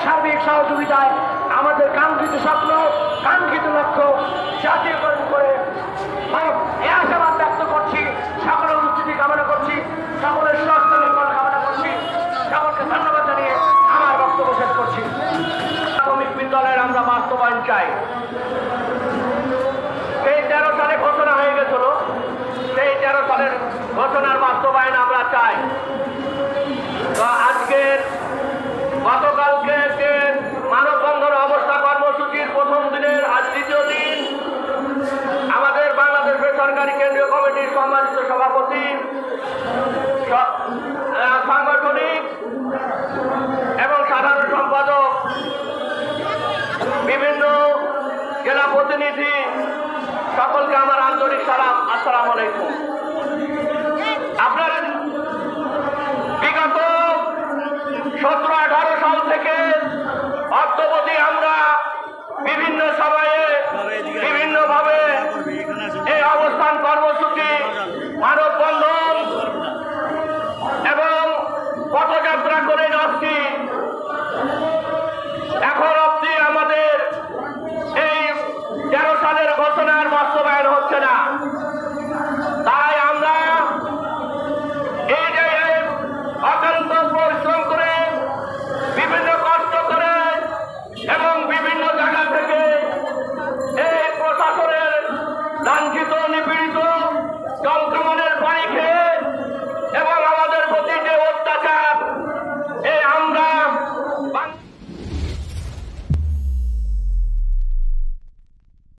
সার্বিক সহযোগিতায় আমাদের কাঙ্ক্ষিত স্বপ্ন, কাঙ্ক্ষিত লক্ষ্য জাতীয়করণ করে এ আশাবাদ ব্যক্ত করছি। সকলের উন্নতি কামনা করছি, সকলের স্বাস্থ্য নির্মাণ কামনা করছি। সকলকে ধন্যবাদ জানিয়ে আমার বক্তব্য শেষ করছি। প্রাথমিক বিদ্যালয়ের আমরা বাস্তবায়ন চাই। সেই 13 সালে ঘোষণা হয়ে গেছিল, সেই 13 সালের ঘোষণার বাস্তবায়ন আমরা চাই। তো আজকের গতকালকে যে মানববন্ধন অবস্থা কর্মসূচির প্রথম দিনের আজ দ্বিতীয় দিন, আমাদের বাংলাদেশ বেসরকারি কেন্দ্রীয় কমিটির সম্মানিত সভাপতি, সাংগঠনিক এবং সাধারণ সম্পাদক, বিভিন্ন জেলা প্রতিনিধি, সকলকে আমার আন্তরিক সালাম, আসসালামু আলাইকুম। আপনারা বিগত 17-18 সাল থেকে অদ্যাবধি আমরা বিভিন্ন সময়ে বিভিন্নভাবে এই অবস্থান কর্মসূচি, মানববন্ধন এবং পথযাত্রা করে যাচ্ছি। এখন অবধি আমাদের এই 13 সালের ঘোষণার বাস্তবায়ন হচ্ছে না। তাই আমরা এই যে অত্যন্ত পরিশ্রম করে, বিভিন্ন কষ্ট করে এবং বিভিন্ন জায়গা থেকে এই প্রশাসনের লাঞ্ছিত নিপীড়িত